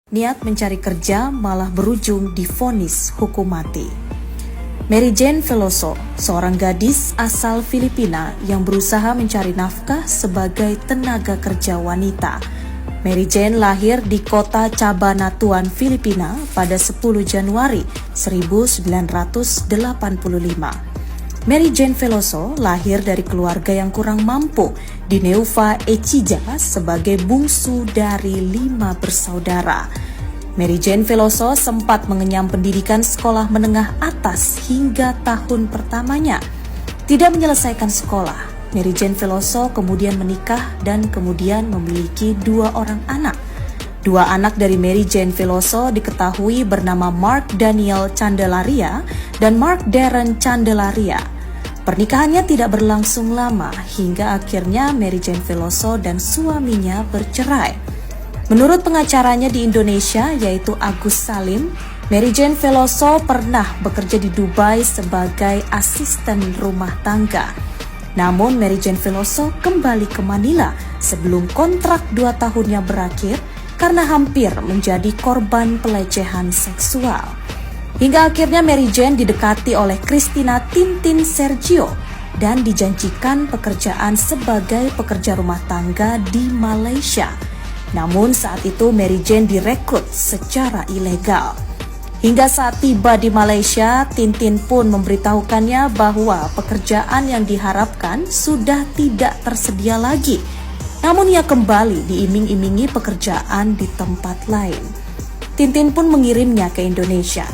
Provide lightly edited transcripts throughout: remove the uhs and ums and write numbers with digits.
Niat mencari kerja malah berujung divonis hukum mati. Mary Jane Veloso, seorang gadis asal Filipina yang berusaha mencari nafkah sebagai tenaga kerja wanita. Mary Jane lahir di kota Cabanatuan, Filipina pada 10 Januari 1985. Mary Jane Veloso lahir dari keluarga yang kurang mampu di Neuva Ecija sebagai bungsu dari 5 bersaudara. Mary Jane Veloso sempat mengenyam pendidikan sekolah menengah atas hingga tahun pertamanya. Tidak menyelesaikan sekolah, Mary Jane Veloso kemudian menikah dan kemudian memiliki 2 orang anak. 2 anak dari Mary Jane Veloso diketahui bernama Mark Daniel Candelaria dan Mark Darren Candelaria. Pernikahannya tidak berlangsung lama hingga akhirnya Mary Jane Veloso dan suaminya bercerai. Menurut pengacaranya di Indonesia yaitu Agus Salim, Mary Jane Veloso pernah bekerja di Dubai sebagai asisten rumah tangga. Namun Mary Jane Veloso kembali ke Manila sebelum kontrak 2 tahunnya berakhir karena hampir menjadi korban pelecehan seksual. Hingga akhirnya Mary Jane didekati oleh Christina Tintin Sergio dan dijanjikan pekerjaan sebagai pekerja rumah tangga di Malaysia. Namun saat itu Mary Jane direkrut secara ilegal. Hingga saat tiba di Malaysia, Tintin pun memberitahukannya bahwa pekerjaan yang diharapkan sudah tidak tersedia lagi. Namun ia kembali diiming-imingi pekerjaan di tempat lain. Tintin pun mengirimnya ke Indonesia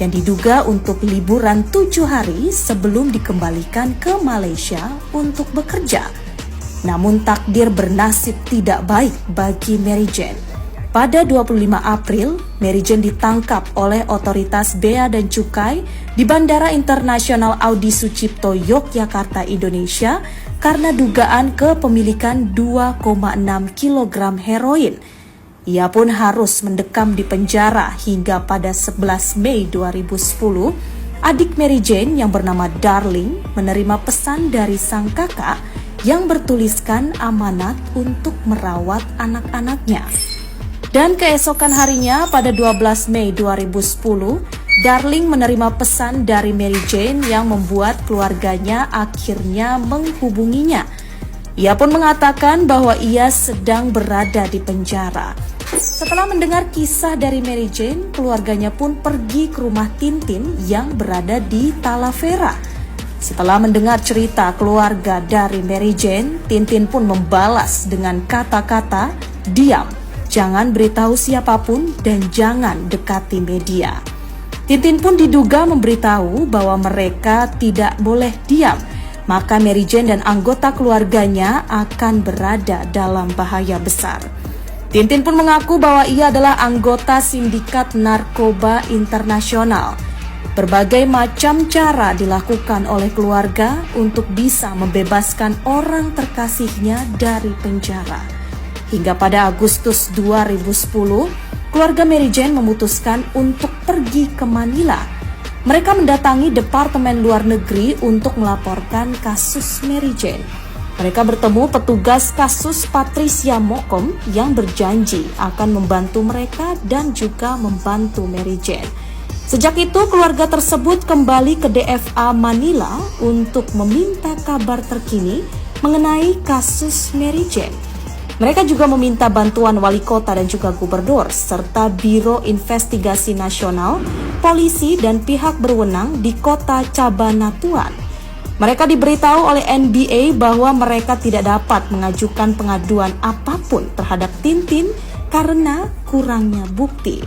yang diduga untuk liburan 7 hari sebelum dikembalikan ke Malaysia untuk bekerja. Namun takdir bernasib tidak baik bagi Mary Jane. Pada 25 April, Mary Jane ditangkap oleh otoritas Bea dan Cukai di Bandara Internasional Adi Sucipto, Yogyakarta, Indonesia karena dugaan kepemilikan 2,6 kg heroin. Ia pun harus mendekam di penjara hingga pada 11 Mei 2010, adik Mary Jane yang bernama Darling menerima pesan dari sang kakak yang bertuliskan amanat untuk merawat anak-anaknya. Dan keesokan harinya pada 12 Mei 2010, Darling menerima pesan dari Mary Jane yang membuat keluarganya akhirnya menghubunginya. Ia pun mengatakan bahwa ia sedang berada di penjara. Setelah mendengar kisah dari Mary Jane, keluarganya pun pergi ke rumah Tintin yang berada di Talavera. Setelah mendengar cerita keluarga dari Mary Jane, Tintin pun membalas dengan kata-kata, "Diam, jangan beritahu siapapun dan jangan dekati media." Tintin pun diduga memberitahu bahwa mereka tidak boleh diam, maka Mary Jane dan anggota keluarganya akan berada dalam bahaya besar. Tintin pun mengaku bahwa ia adalah anggota sindikat narkoba internasional. Berbagai macam cara dilakukan oleh keluarga untuk bisa membebaskan orang terkasihnya dari penjara. Hingga pada Agustus 2010, keluarga Mary Jane memutuskan untuk pergi ke Manila. Mereka mendatangi Departemen Luar Negeri untuk melaporkan kasus Mary Jane. Mereka bertemu petugas kasus Patricia Mokom yang berjanji akan membantu mereka dan juga membantu Mary Jane. Sejak itu, keluarga tersebut kembali ke DFA Manila untuk meminta kabar terkini mengenai kasus Mary Jane. Mereka juga meminta bantuan wali kota dan juga gubernur, serta Biro Investigasi Nasional, polisi, dan pihak berwenang di kota Cabanatuan. Mereka diberitahu oleh NBA bahwa mereka tidak dapat mengajukan pengaduan apapun terhadap Tintin karena kurangnya bukti.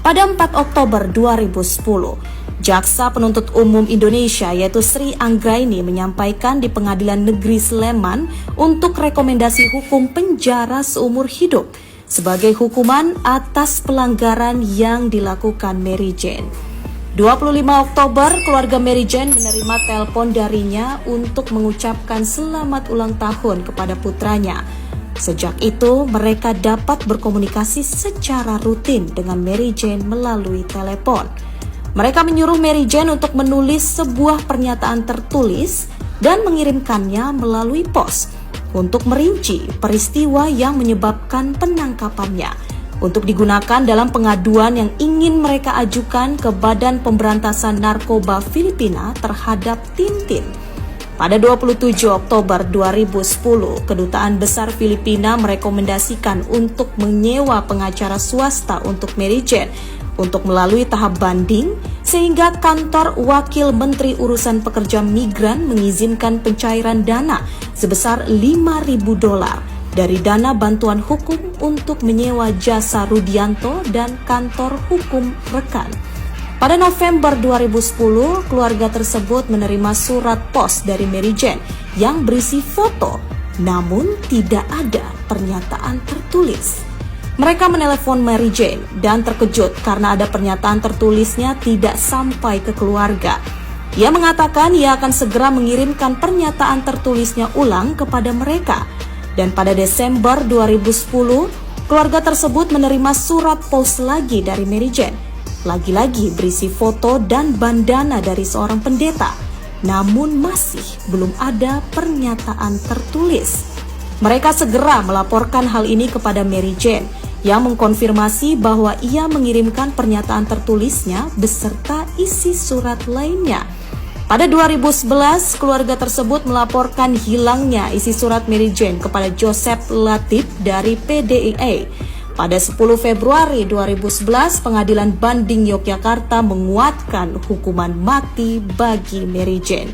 Pada 4 Oktober 2010, Jaksa Penuntut Umum Indonesia yaitu Sri Anggraini menyampaikan di Pengadilan Negeri Sleman untuk rekomendasi hukum penjara seumur hidup sebagai hukuman atas pelanggaran yang dilakukan Mary Jane. 25 Oktober, keluarga Mary Jane menerima telepon darinya untuk mengucapkan selamat ulang tahun kepada putranya. Sejak itu, mereka dapat berkomunikasi secara rutin dengan Mary Jane melalui telepon. Mereka menyuruh Mary Jane untuk menulis sebuah pernyataan tertulis dan mengirimkannya melalui pos untuk merinci peristiwa yang menyebabkan penangkapannya. untuk digunakan dalam pengaduan yang ingin mereka ajukan ke Badan Pemberantasan Narkoba Filipina terhadap Tintin. Pada 27 Oktober 2010, Kedutaan Besar Filipina merekomendasikan untuk menyewa pengacara swasta untuk Mary Jane untuk melalui tahap banding, sehingga kantor Wakil Menteri Urusan Pekerja Migran mengizinkan pencairan dana sebesar $5.000 dari dana bantuan hukum untuk menyewa jasa Rudianto dan kantor hukum rekan. Pada November 2010, keluarga tersebut menerima surat pos dari Mary Jane yang berisi foto, namun tidak ada pernyataan tertulis. Mereka menelepon Mary Jane dan terkejut karena ada pernyataan tertulisnya tidak sampai ke keluarga. Ia mengatakan ia akan segera mengirimkan pernyataan tertulisnya ulang kepada mereka. Dan pada Desember 2010, keluarga tersebut menerima surat pos lagi dari Mary Jane. Lagi-lagi berisi foto dan bandana dari seorang pendeta, namun masih belum ada pernyataan tertulis. Mereka segera melaporkan hal ini kepada Mary Jane yang mengkonfirmasi bahwa ia mengirimkan pernyataan tertulisnya beserta isi surat lainnya. Pada 2011, keluarga tersebut melaporkan hilangnya isi surat Mary Jane kepada Joseph Latif dari PDIA. Pada 10 Februari 2011, Pengadilan Banding Yogyakarta menguatkan hukuman mati bagi Mary Jane.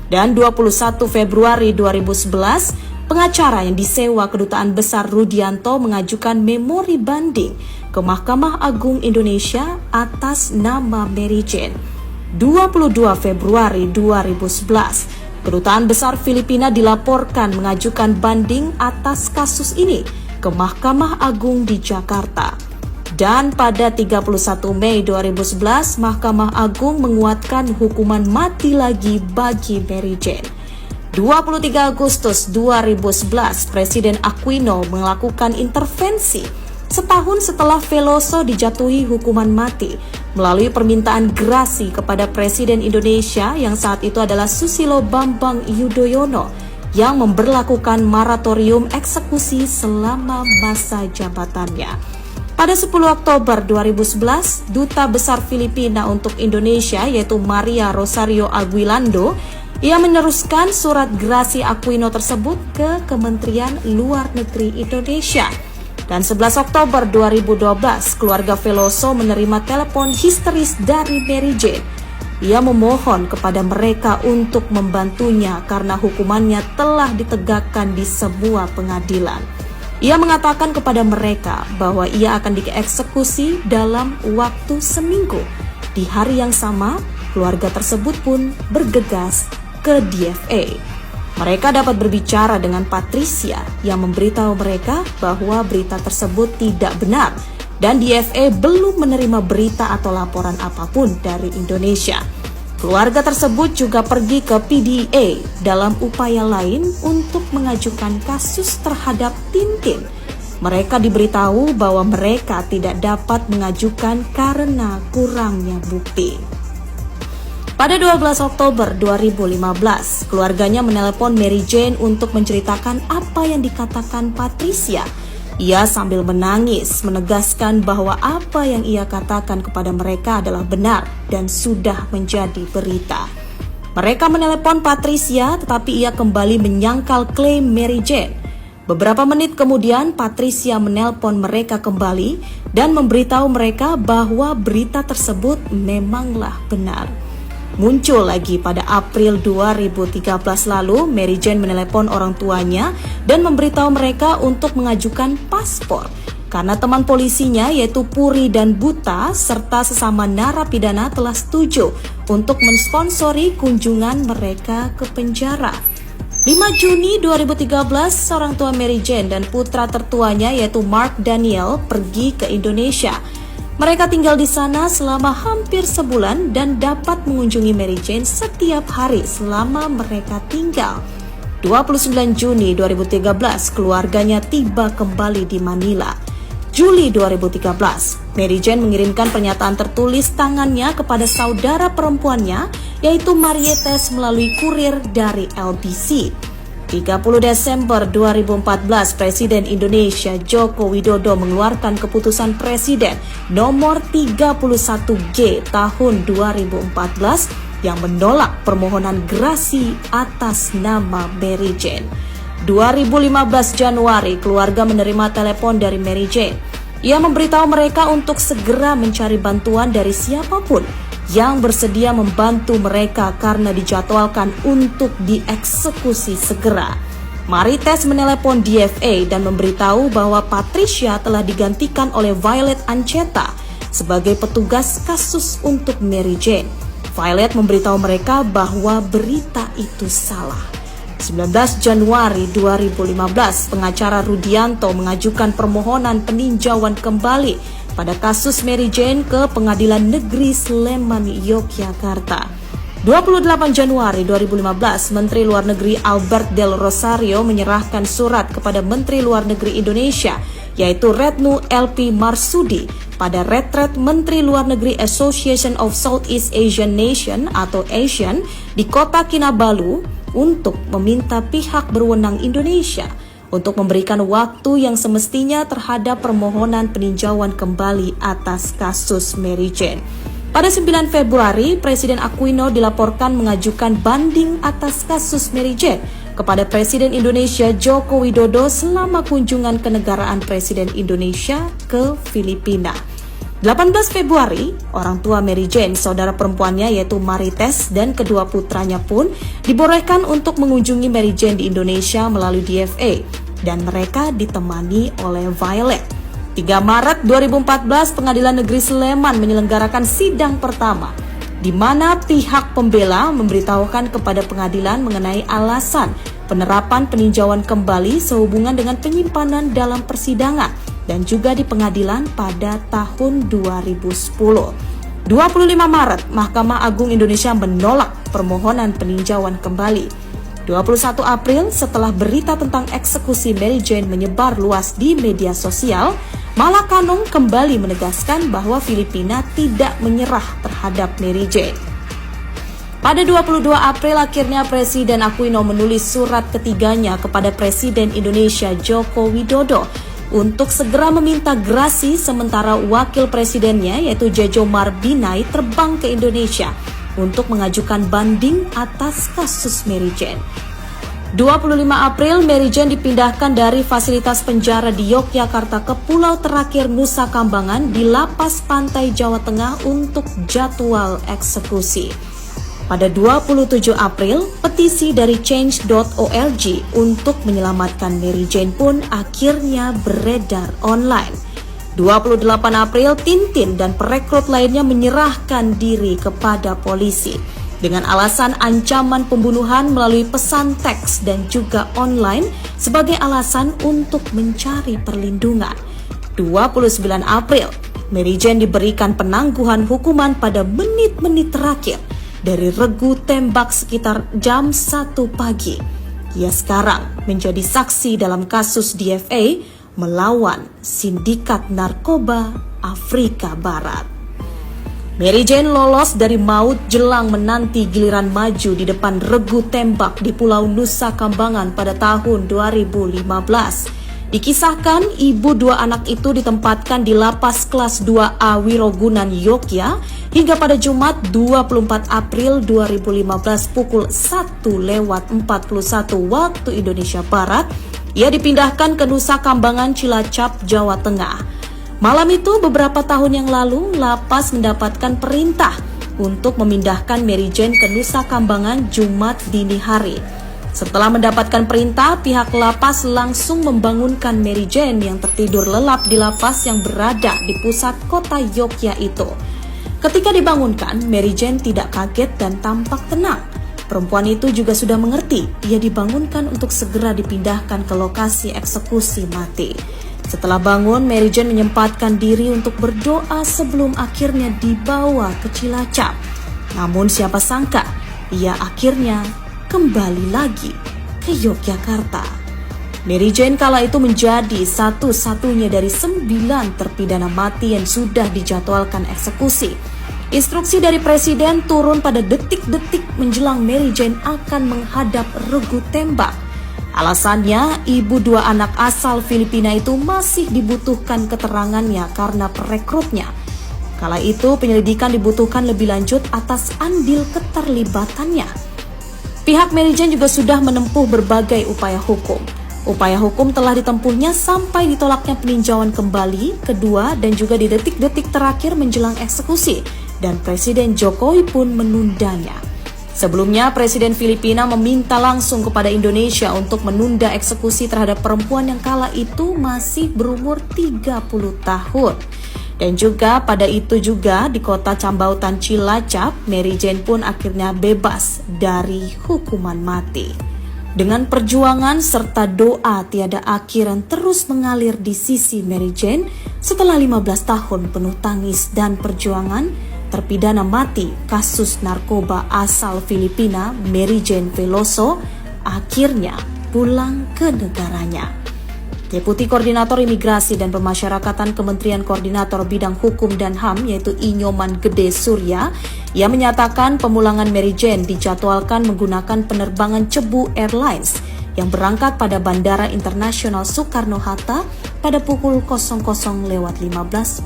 Dan 21 Februari 2011, pengacara yang disewa Kedutaan Besar Rudianto mengajukan memori banding ke Mahkamah Agung Indonesia atas nama Mary Jane. 22 Februari 2011, Kedutaan Besar Filipina dilaporkan mengajukan banding atas kasus ini ke Mahkamah Agung di Jakarta. Dan pada 31 Mei 2011, Mahkamah Agung menguatkan hukuman mati lagi bagi Mary Jane. 23 Agustus 2011, Presiden Aquino melakukan intervensi setahun setelah Veloso dijatuhi hukuman mati melalui permintaan gerasi kepada Presiden Indonesia yang saat itu adalah Susilo Bambang Yudhoyono yang memberlakukan moratorium eksekusi selama masa jabatannya. Pada 10 Oktober 2011, Duta Besar Filipina untuk Indonesia yaitu Maria Rosario Aguilando, ia meneruskan surat gerasi Aquino tersebut ke Kementerian Luar Negeri Indonesia. Dan 11 Oktober 2012, keluarga Veloso menerima telepon histeris dari Mary Jane. Ia memohon kepada mereka untuk membantunya karena hukumannya telah ditegakkan di sebuah pengadilan. Ia mengatakan kepada mereka bahwa ia akan dieksekusi dalam waktu seminggu. Di hari yang sama, keluarga tersebut pun bergegas ke DFA. Mereka dapat berbicara dengan Patricia yang memberitahu mereka bahwa berita tersebut tidak benar dan DFA belum menerima berita atau laporan apapun dari Indonesia. Keluarga tersebut juga pergi ke PDA dalam upaya lain untuk mengajukan kasus terhadap Tintin. Mereka diberitahu bahwa mereka tidak dapat mengajukan karena kurangnya bukti. Pada 12 Oktober 2015, keluarganya menelepon Mary Jane untuk menceritakan apa yang dikatakan Patricia. Ia sambil menangis menegaskan bahwa apa yang ia katakan kepada mereka adalah benar dan sudah menjadi berita. Mereka menelepon Patricia tetapi ia kembali menyangkal klaim Mary Jane. Beberapa menit kemudian Patricia menelpon mereka kembali dan memberitahu mereka bahwa berita tersebut memanglah benar. Muncul lagi pada April 2013 lalu, Mary Jane menelepon orang tuanya dan memberitahu mereka untuk mengajukan paspor karena teman polisinya yaitu Puri dan Buta serta sesama narapidana telah setuju untuk mensponsori kunjungan mereka ke penjara. 5 Juni 2013, orang tua Mary Jane dan putra tertuanya yaitu Mark Daniel pergi ke Indonesia. Mereka tinggal di sana selama hampir sebulan dan dapat mengunjungi Mary Jane setiap hari selama mereka tinggal. 29 Juni 2013, keluarganya tiba kembali di Manila. Juli 2013, Mary Jane mengirimkan pernyataan tertulis tangannya kepada saudara perempuannya, yaitu Marietes melalui kurir dari LBC. 30 Desember 2014, Presiden Indonesia Joko Widodo mengeluarkan keputusan Presiden nomor 31G tahun 2014 yang menolak permohonan gerasi atas nama Mary Jane. 2015 Januari, keluarga menerima telepon dari Mary Jane. Ia memberitahu mereka untuk segera mencari bantuan dari siapapun yang bersedia membantu mereka karena dijadwalkan untuk dieksekusi segera. Marites menelepon DFA dan memberitahu bahwa Patricia telah digantikan oleh Violet Anceta sebagai petugas kasus untuk Mary Jane. Violet memberitahu mereka bahwa berita itu salah. 19 Januari 2015, pengacara Rudianto mengajukan permohonan peninjauan kembali pada kasus Mary Jane ke Pengadilan Negeri Sleman, Yogyakarta. 28 Januari 2015, Menteri Luar Negeri Albert Del Rosario menyerahkan surat kepada Menteri Luar Negeri Indonesia, yaitu Retno LP Marsudi, pada retret Menteri Luar Negeri Association of Southeast Asian Nation atau ASEAN di kota Kinabalu untuk meminta pihak berwenang Indonesia untuk memberikan waktu yang semestinya terhadap permohonan peninjauan kembali atas kasus Mary Jane. Pada 9 Februari, Presiden Aquino dilaporkan mengajukan banding atas kasus Mary Jane kepada Presiden Indonesia Joko Widodo selama kunjungan kenegaraan Presiden Indonesia ke Filipina. 18 Februari, orang tua Mary Jane, saudara perempuannya yaitu Marites dan kedua putranya pun dibolehkan untuk mengunjungi Mary Jane di Indonesia melalui DFA dan mereka ditemani oleh Violet. 3 Maret 2014, Pengadilan Negeri Sleman menyelenggarakan sidang pertama di mana pihak pembela memberitahukan kepada pengadilan mengenai alasan penerapan peninjauan kembali sehubungan dengan penyimpanan dalam persidangan dan juga di pengadilan pada tahun 2010. 25 Maret, Mahkamah Agung Indonesia menolak permohonan peninjauan kembali. 21 April, setelah berita tentang eksekusi Mary Jane menyebar luas di media sosial, Malacanang kembali menegaskan bahwa Filipina tidak menyerah terhadap Mary Jane. Pada 22 April, akhirnya Presiden Aquino menulis surat ketiganya kepada Presiden Indonesia Joko Widodo untuk segera meminta gerasi sementara wakil presidennya yaitu Jejo Marbinai terbang ke Indonesia untuk mengajukan banding atas kasus Mary Jane. 25 April, Mary Jane dipindahkan dari fasilitas penjara di Yogyakarta ke pulau terakhir Nusa Kambangan di Lapas Pantai Jawa Tengah untuk jadwal eksekusi. Pada 27 April, petisi dari change.org untuk menyelamatkan Mary Jane pun akhirnya beredar online. 28 April, Tintin dan perekrut lainnya menyerahkan diri kepada polisi dengan alasan ancaman pembunuhan melalui pesan teks dan juga online sebagai alasan untuk mencari perlindungan. 29 April, Mary Jane diberikan penangguhan hukuman pada menit-menit terakhir dari regu tembak sekitar jam 1 pagi. Ia sekarang menjadi saksi dalam kasus DFA melawan sindikat narkoba Afrika Barat. Mary Jane lolos dari maut jelang menanti giliran maju di depan regu tembak di Pulau Nusa Kambangan pada tahun 2015. Dikisahkan, ibu dua anak itu ditempatkan di lapas kelas 2A Wirogunan, Yogyakarta hingga pada Jumat 24 April 2015 pukul 1:41 waktu Indonesia Barat, ia dipindahkan ke Nusa Kambangan, Cilacap, Jawa Tengah. Malam itu beberapa tahun yang lalu, lapas mendapatkan perintah untuk memindahkan Mary Jane ke Nusa Kambangan Jumat dini hari. Setelah mendapatkan perintah, pihak lapas langsung membangunkan Mary Jane yang tertidur lelap di lapas yang berada di pusat kota Yogyakarta itu. Ketika dibangunkan, Mary Jane tidak kaget dan tampak tenang. Perempuan itu juga sudah mengerti, ia dibangunkan untuk segera dipindahkan ke lokasi eksekusi mati. Setelah bangun, Mary Jane menyempatkan diri untuk berdoa sebelum akhirnya dibawa ke Cilacap. Namun siapa sangka, ia akhirnya kembali lagi ke Yogyakarta. Mary Jane kala itu menjadi satu-satunya dari 9 terpidana mati yang sudah dijadwalkan eksekusi. Instruksi dari Presiden turun pada detik-detik menjelang Mary Jane akan menghadap regu tembak. Alasannya, ibu dua anak asal Filipina itu masih dibutuhkan keterangannya karena perekrutnya. Kala itu penyelidikan dibutuhkan lebih lanjut atas andil keterlibatannya. Pihak Mary Jane juga sudah menempuh berbagai upaya hukum. Upaya hukum telah ditempuhnya sampai ditolaknya peninjauan kembali, kedua dan juga di detik-detik terakhir menjelang eksekusi, dan Presiden Jokowi pun menundanya. Sebelumnya, Presiden Filipina meminta langsung kepada Indonesia untuk menunda eksekusi terhadap perempuan yang kala itu masih berumur 30 tahun. Dan juga pada itu juga di kota Cambautan Cilacap, Mary Jane pun akhirnya bebas dari hukuman mati. Dengan perjuangan serta doa tiada akhir yang terus mengalir di sisi Mary Jane, setelah 15 tahun penuh tangis dan perjuangan, terpidana mati kasus narkoba asal Filipina, Mary Jane Veloso, akhirnya pulang ke negaranya. Deputi Koordinator Imigrasi dan Pemasyarakatan Kementerian Koordinator Bidang Hukum dan HAM yaitu Inyoman Gede Surya, ia menyatakan pemulangan Mary Jane dijadwalkan menggunakan penerbangan Cebu Airlines yang berangkat pada Bandara Internasional Soekarno-Hatta pada pukul 00.15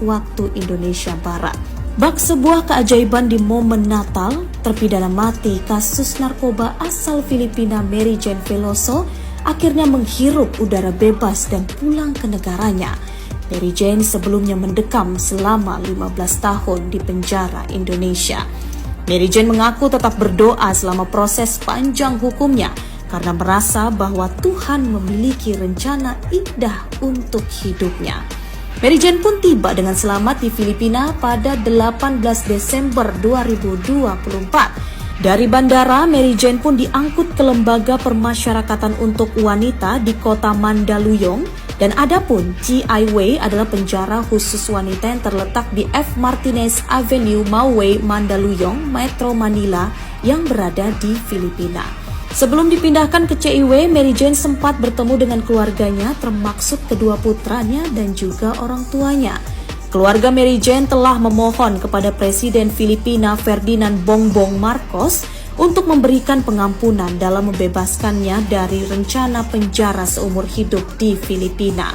waktu Indonesia Barat. Bak sebuah keajaiban di momen Natal, terpidana mati kasus narkoba asal Filipina Mary Jane Veloso akhirnya menghirup udara bebas dan pulang ke negaranya. Mary Jane sebelumnya mendekam selama 15 tahun di penjara Indonesia. Mary Jane mengaku tetap berdoa selama proses panjang hukumnya karena merasa bahwa Tuhan memiliki rencana indah untuk hidupnya. Mary Jane pun tiba dengan selamat di Filipina pada 18 Desember 2024. Dari bandara, Mary Jane pun diangkut ke Lembaga Permasyarakatan untuk Wanita di kota Mandaluyong, dan adapun GI adalah penjara khusus wanita yang terletak di F. Martinez Avenue, Mauway, Mandaluyong, Metro Manila yang berada di Filipina. Sebelum dipindahkan ke CIW, Mary Jane sempat bertemu dengan keluarganya, termaksud kedua putranya dan juga orang tuanya. Keluarga Mary Jane telah memohon kepada Presiden Filipina Ferdinand Bongbong Marcos untuk memberikan pengampunan dalam membebaskannya dari rencana penjara seumur hidup di Filipina.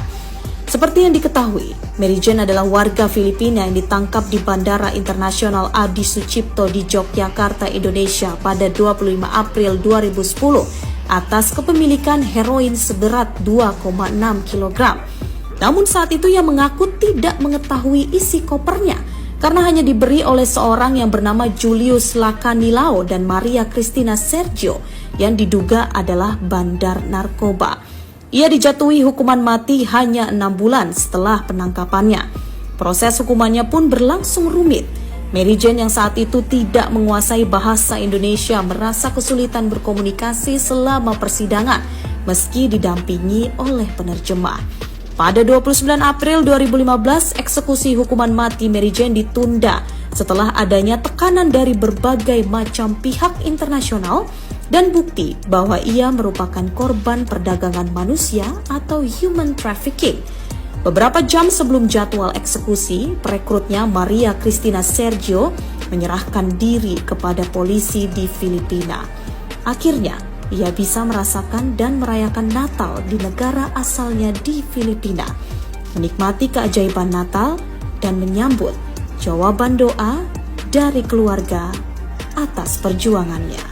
Seperti yang diketahui, Mary Jane adalah warga Filipina yang ditangkap di Bandara Internasional Adi Sucipto di Yogyakarta, Indonesia pada 25 April 2010 atas kepemilikan heroin seberat 2,6 kg. Namun saat itu ia mengaku tidak mengetahui isi kopernya karena hanya diberi oleh seorang yang bernama Julius Lacanilao dan Maria Cristina Sergio yang diduga adalah bandar narkoba. Ia dijatuhi hukuman mati hanya 6 bulan setelah penangkapannya. Proses hukumannya pun berlangsung rumit. Mary Jane yang saat itu tidak menguasai bahasa Indonesia merasa kesulitan berkomunikasi selama persidangan meski didampingi oleh penerjemah. Pada 29 April 2015, eksekusi hukuman mati Mary Jane ditunda setelah adanya tekanan dari berbagai macam pihak internasional dan bukti bahwa ia merupakan korban perdagangan manusia atau human trafficking. Beberapa jam sebelum jadwal eksekusi, perekrutnya Maria Cristina Sergio menyerahkan diri kepada polisi di Filipina. Akhirnya, ia bisa merasakan dan merayakan Natal di negara asalnya di Filipina, menikmati keajaiban Natal dan menyambut jawaban doa dari keluarga atas perjuangannya.